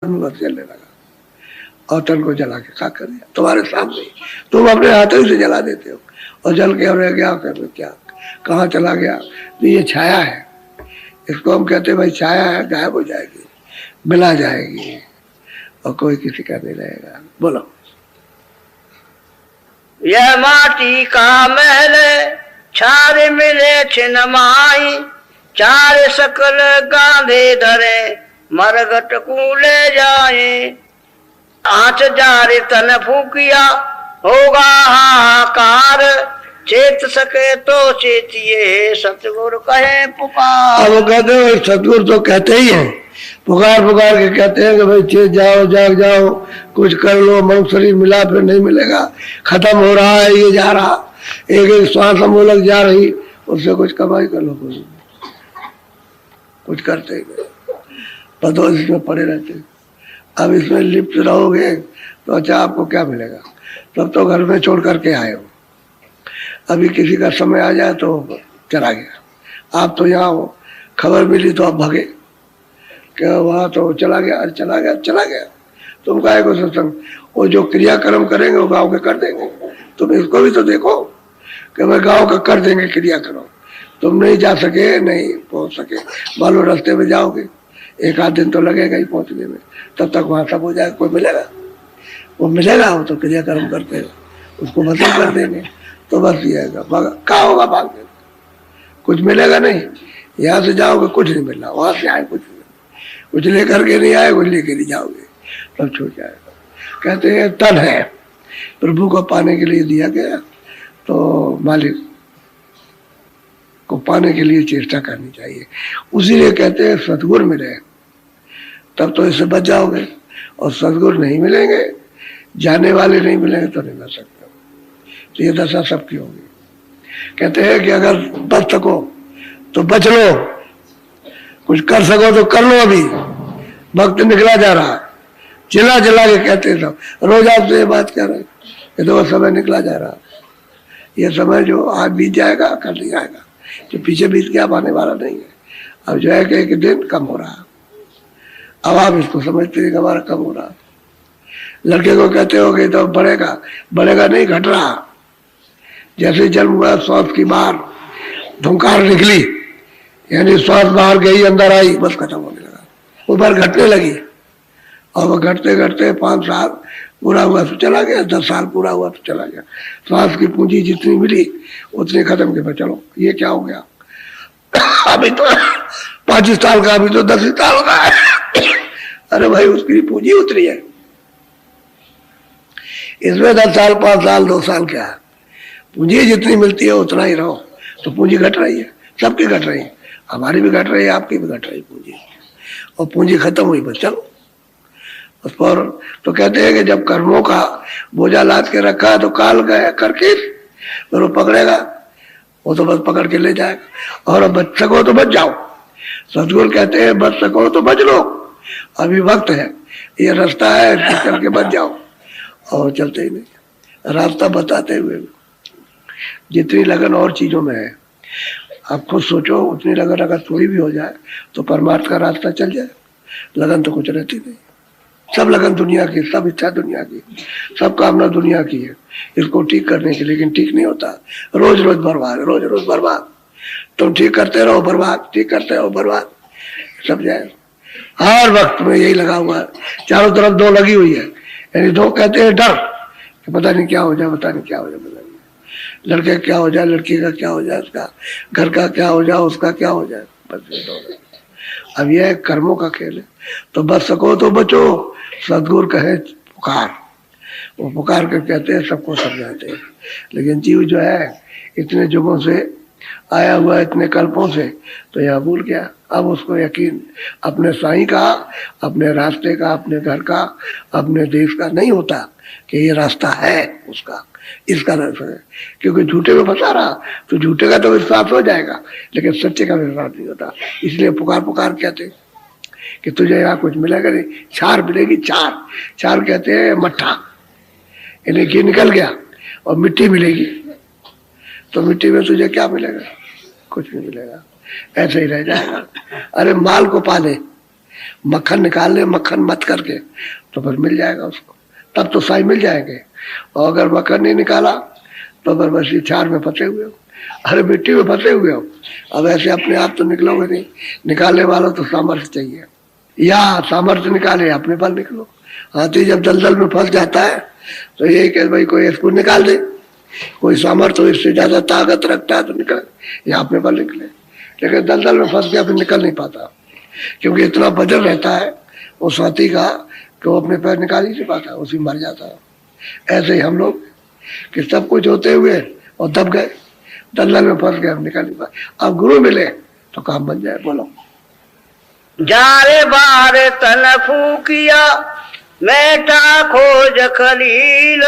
बस जलने लगा और तन को जला के खा कर दिया तुम्हारे सामने। तुम अपने हाथों से जला देते हो और जल के रह गया, कर क्या कहाँ चला गया? तो ये छाया है, इसको हम कहते हैं भाई छाया है, गायब हो जाएगी, मिला जाएगी और कोई किसी का नहीं रहेगा। बोलो। यह माटी का महल छारे मिले छिनमाई, चार सकल गांधे धरे मरगट कूले जाए। आँच जारे तन फूकिया होगा हाहाकार, चेत सके तो चेतिए सतगुरु कहे पुकार। अब कहते हैं सतगुरु तो कहते ही हैं, पुकार पुकार के कहते हैं कि भाई चेत जाओ, जाग जाओ, कुछ कर लो, मन शरीर मिला फिर नहीं मिलेगा, खत्म हो रहा है, ये जा रहा, एक एक श्वास मूलक जा रही, उससे कुछ कमाई कर लो। कुछ करते ही नहीं, पदों इसमें पड़े रहते। अब इसमें लिप्त रहोगे तो अच्छा आपको क्या मिलेगा? तब तो घर में छोड़ करके आए हो, अभी किसी का समय आ जाए तो चला गया। आप तो यहाँ हो, खबर मिली तो आप भागे, क्या वहाँ तो चला गया, चला गया, चला गया। तुम काहे को सत्संग? वो जो क्रियाक्रम करेंगे वो गांव के कर देंगे। तुम इसको भी तो देखो कि भाई गांव का कर देंगे क्रियाक्रम। तुम नहीं जा सके, नहीं पहुंच सके, मानो रास्ते में जाओगे, एक आध दिन तो लगेगा ही पहुंचने में, तब तक वहां सब हो जाएगा। कोई मिलेगा? वो मिलेगा, वो तो क्रियाक्रम करते हैं, उसको वसूल कर देंगे तो बस ये आएगा। क्या होगा? भाग देगा, कुछ मिलेगा नहीं। यहाँ से जाओगे कुछ नहीं मिलना, वहां से आए कुछ नहीं, कुछ लेकर के नहीं आए, कुछ लेके नहीं जाओगे, सब छूट जाएगा। कहते हैं तन है प्रभु को पाने के लिए दिया गया, तो मालिक को पाने के लिए चेष्टा करनी चाहिए। उसी लिए कहते हैं सतगुरु मिले तब तो इससे बच जाओगे, और सतगुरु नहीं मिलेंगे, जाने वाले नहीं मिलेंगे तो नहीं बच सकते। तो ये दशा सबकी होगी। कहते हैं कि अगर बच सको तो बच लो, कुछ कर सको तो कर लो। अभी वक्त निकला जा रहा, चिल्ला चिल्ला के कहते हैं सब, रोज आपसे ये बात कह रहे हैं कि तो समय निकला जा रहा। ये समय जो आज बीत जाएगा कल नहीं आएगा, जो पीछे बीत गया आने वाला नहीं है। अब जो है कि एक दिन कम हो रहा, अब आप इसको समझते हैं कि हमारा कम हो रहा। लड़के को कहते हो कि तो बढ़ेगा, बढ़ेगा नहीं, घट रहा। जैसे जन्म हुआ श्वास की बाहर धुंकार निकली, यानी श्वास बाहर गई अंदर आई, बस खत्म होने लगा, ऊपर घटने लगी। और वह घटते घटते 5 साल पूरा हुआ तो चला गया, 10 साल पूरा हुआ तो चला गया। श्वास की पूंजी जितनी मिली उतनी खत्म के, चलो ये क्या हो गया? अभी तो 25 साल का, अभी तो 10 साल का है। अरे भाई उसकी पूंजी उतरी है, इसमें 10 साल 5 साल 2 साल क्या है? पूंजी जितनी मिलती है उतना ही रहो। तो पूंजी घट रही है, सबकी घट रही है, हमारी भी घट रही है, आपकी भी घट रही है पूंजी। और पूंजी खत्म हुई बस चलो उस पर। तो कहते हैं कि जब कर्मों का बोझा लाद के रखा है तो काल गया करके फिर वो पकड़ेगा, वो तो बस पकड़ के ले जाएगा। और बच सको तो बच जाओ। सतगुरु कहते हैं बच सको तो बच लो, अभी वक्त है, ये रास्ता है, चल के बच जाओ। और चलते ही नहीं, रास्ता बताते हुए जितनी लगन और चीजों में है, आप खुद सोचो उतनी लगन अगर थोड़ी भी हो जाए तो परमार्थ का रास्ता चल जाए। लगन तो कुछ रहती नहीं, सब लगन दुनिया की, सब इच्छा दुनिया की, सब कामना दुनिया की है इसको ठीक करने की, लेकिन ठीक नहीं होता। रोज रोज बर्बाद, रोज रोज बर्बाद। तुम ठीक करते रहो बर्बाद, ठीक करते रहो बर्बाद, सब जाए। हर वक्त में यही लगा हुआ है, चारों तरफ दो लगी हुई है। यानी दो कहते हैं डर कि पता नहीं क्या हो जाए, पता नहीं क्या हो जाए, पता नहीं लड़के क्या हो जाए, लड़की का क्या हो जाए, उसका घर का क्या हो जाए, उसका क्या हो जाए, बस ये दो। अब यह कर्मों का खेल है। तो बच सको तो बचो, सदगुरु कहे पुकार, वो पुकार कर कहते हैं, सबको समझाते हैं। लेकिन जीव जो है इतने युगों से आया हुआ, इतने कल्पों से, तो यह भूल गया। अब उसको यकीन अपने साईं का, अपने रास्ते का, अपने घर का, अपने देश का नहीं होता कि ये रास्ता है उसका, इसका रास्ता है। क्योंकि झूठे में फंसा रहा तो झूठे का तो विश्वास हो जाएगा, लेकिन सच्चे का विश्वास नहीं होता। इसलिए पुकार पुकार कहते कि तुझे यहाँ कुछ मिलेगा नहीं, छार मिलेगी, छार। छार कहते हैं मट्ठा, यानी घी निकल गया और मिट्टी मिलेगी, तो मिट्टी में तुझे क्या मिलेगा? कुछ नहीं मिलेगा, ऐसे ही रह जाएगा। अरे माल को पाले, मक्खन निकाल ले, मक्खन मत करके, तो फिर मिल जाएगा उसको, तब तो साई मिल जाएंगे। और अगर मक्खन नहीं निकाला तो फिर बस ये चार में फंसे हुए हो, अरे मिट्टी में फंसे हुए हो। अब ऐसे अपने आप तो निकलोगे नहीं, निकालने वालों तो सामर्थ्य चाहिए, या सामर्थ्य निकाले अपने पर निकलो। हाथी जब दलदल में फंस जाता है तो यही कह भाई कोई इसको निकाल दे, कोई सामर्थ्य हो, इससे ज्यादा ताकत रखता है तो निकले, या अपने पर निकले। लेकिन दलदल में फंस गया फिर निकल नहीं पाता, क्योंकि इतना वजन रहता है उस हाथी का कि वो अपने पैर निकाल ही नहीं पाता, उसी मर जाता है। ऐसे ही हम लोग कि सब कुछ होते हुए और दब गए, दलदल में फंस गए, हम निकल नहीं पाए। अब गुरु मिले तो काम बन जाए। बोलो। जारे बार तन फूकिया मेटा खोज खलील,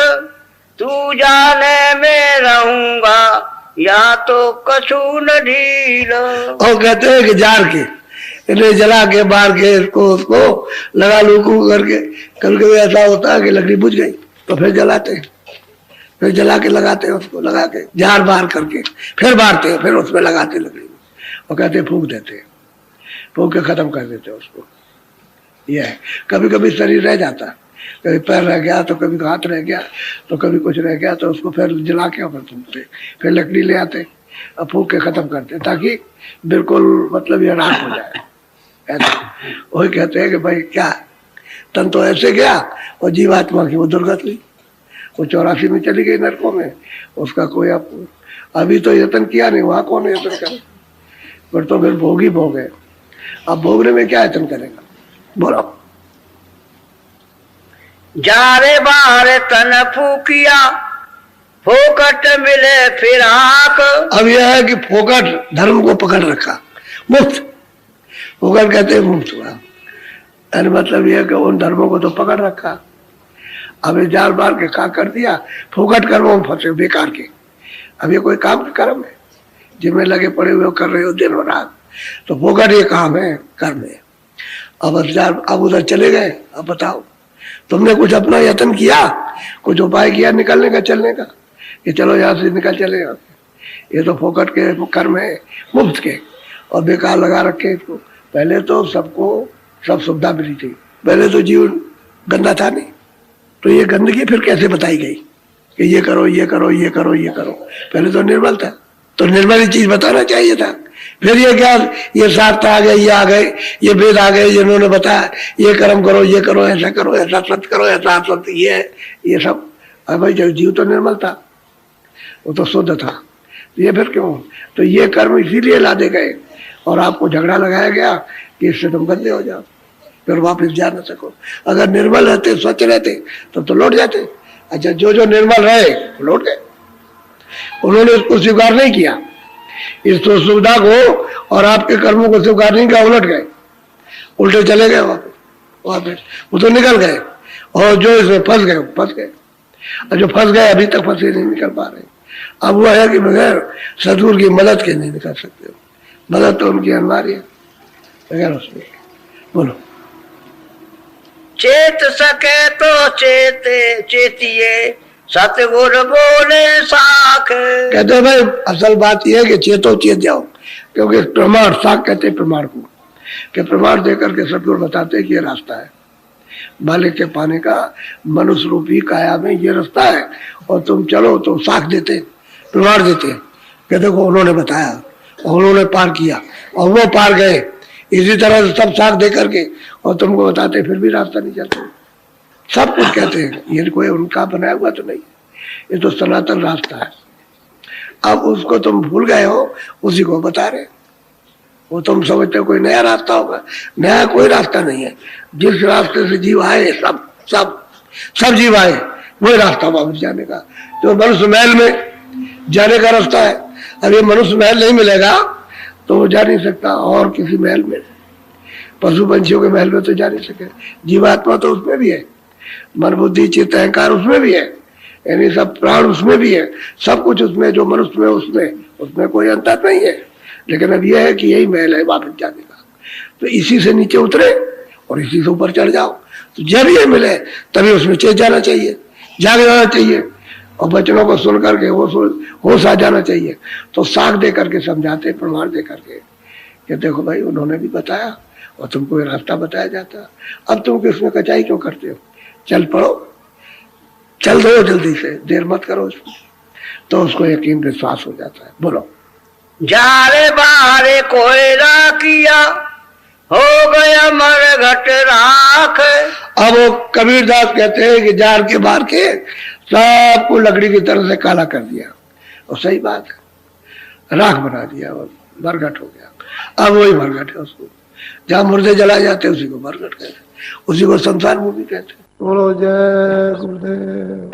तू जाने में रहूंगा या तो कछु न ढील। और कहते हैं कि जार के इन्हें जला के बार के इसको उसको लगा लूकू करके, कभी कभी ऐसा होता है कि लकड़ी बुझ गई तो फिर जलाते हैं, फिर जला के लगाते हैं, उसको लगा के जार बार करके फिर बारते हैं, फिर उसमें लगाते लकड़ी में और कहते फूंक देते हैं, फूंक के खत्म कर देते हैं उसको। यह है। कभी कभी शरीर रह जाता, कभी पैर रह गया तो कभी हाथ रह गया तो कभी कुछ रह गया तो उसको फिर जला के और फूंकते, फिर लकड़ी ले आते और फूंक के खत्म करते, ताकि बिल्कुल मतलब ये राख हो जाए। ऐसा वही कहते हैं कि भाई क्या तन तो ऐसे गया और जीवात्मा की वो दुर्गत हुई, वो 84 में चली गई नरकों में, उसका कोई अभी तो यत्न किया नहीं, वहां कौन यत्न करे, फिर तो फिर भोग ही भोग है। अब भोगने में क्या यत्न करेगा। बोलो। जारे बार तन फूकिया फोकट मिले फिराक। अब यह है कि फोकट धर्म को पकड़ रखा, मुक्त, फोकट कहते हैं मुक्त हुआ, यानी मतलब यह कि उन धर्मों को तो पकड़ रखा। अब ये जार बार के का कर दिया, फोकट कर्मों में फंसे बेकार के। अब ये कोई काम का कर्म है जिनमें लगे पड़े हुए कर रहे हो दिन और रात, तो फोकट ये काम है, कर्म है। अब उधर चले गए, अब बताओ तुमने कुछ अपना यत्न किया, कुछ उपाय किया निकलने का, चलने का, कि चलो यहाँ से निकल चले। ये तो फोकट के कर्म है, मुफ्त के, और बेकार लगा रखे इसको। पहले तो सबको सब सुविधा मिली थी, पहले तो जीवन गंदा था नहीं, तो ये गंदगी फिर कैसे बताई गई कि ये करो ये करो ये करो ये करो। पहले तो निर्मल था, तो निर्मल चीज बताना चाहिए था। फिर ये क्या, ये शास्त्र आ गए, ये आ गए, ये वेद आ गए जिन्होंने बताया ये कर्म करो, ये करो, ऐसा करो, ऐसा सत्य करो, ऐसा सत्य, ये सब। अब भाई जब जीव तो निर्मल था, वो तो शुद्ध था, ये फिर क्यों, तो ये कर्म इसीलिए लादे गए और आपको झगड़ा लगाया गया कि इससे तुम गंदे हो जाओ, फिर वापस जा ना सको। अगर निर्मल रहते, स्वच्छ रहते तब तो लौट जाते। अच्छा, जो निर्मल रहे लौट गए, उन्होंने इसको स्वीकार नहीं किया, इस तो सुविधा को और आपके कर्मों को स्वीकार नहीं किया, उलट गए, उल्टे चले गए वापस, वो तो निकल गए। और जो इसमें फंस गए, और जो फंस गए अभी तक फंसे नहीं निकल पा रहे। अब वो है कि बगैर सदगुरु की मदद के नहीं निकल सकते, मदद तो उनकी अनिवार्य है, बगैर उसमें। बोलो। चेत सके तो चेतिए सतगुर बोले साख। कहते हैं भाई असल बात यह है कि चेतो चेत जाओ, क्योंकि प्रमाण, साख कहते हैं प्रमाण को, कि प्रमाण देकर के सतगुरु बताते हैं कि ये रास्ता है मालिक के पाने का, मनुष्य रूपी काया में ये रास्ता है, और तुम चलो तो साख देते, प्रमाण देते कि देखो उन्होंने बताया और उन्होंने पार किया और वो पार गए। इसी तरह से सब साख दे करके और तुमको बताते फिर भी रास्ता नहीं चलते, सब कुछ कहते हैं। ये कोई उनका बनाया हुआ तो नहीं, ये तो सनातन रास्ता है। अब उसको तुम भूल गए हो, उसी को बता रहे, वो तुम समझते हो कोई नया रास्ता होगा, नया कोई रास्ता नहीं है। जिस रास्ते से जीव आए, सब जीव आए, वही रास्ता वापस जाने का, जो मनुष्य महल में जाने का रास्ता है। अब ये मनुष्य महल नहीं मिलेगा तो वो जा नहीं सकता, और किसी महल में, पशु पंछियों के महल में तो जा नहीं सके। जीवात्मा तो उसमें भी है, मन बुद्धि चित्त अहंकार उसमें भी है, यानी सब प्राण उसमें भी है, सब कुछ उसमें, जो मनुष्य में उसमें कोई अंतर नहीं है। लेकिन अब यह है कि यही महल है वापस जाने का, तो इसी से नीचे उतरे और इसी से ऊपर चढ़ जाओ। तो जब ये मिले तभी उसमें चेत जाना चाहिए, जाग जाना चाहिए, और वचनों को सुन करके होश आ जाना चाहिए। तो साख दे करके समझाते, प्रमाण दे करके कि देखो भाई उन्होंने भी बताया और तुमको ये रास्ता बताया जाता। अब तुम किसमें कचाई क्यों करते हो? चल पड़ो, चल दो जल्दी से, देर मत करो उसको। तो उसको यकीन विश्वास हो जाता है। बोलो। जारे बारे कोयला किया, हो गया मरघट राख। अब वो कबीरदास कहते हैं कि जार के मार के सबको लकड़ी की तरह से काला कर दिया। और सही बात है, राख बना दिया और मरघट हो गया। अब वही मरघट है उसको, जहाँ मुर्दे जलाए जाते उसी को मरघट कहते, उसी को शमशान भूमि कहते। बोलो जय गुरुदेव।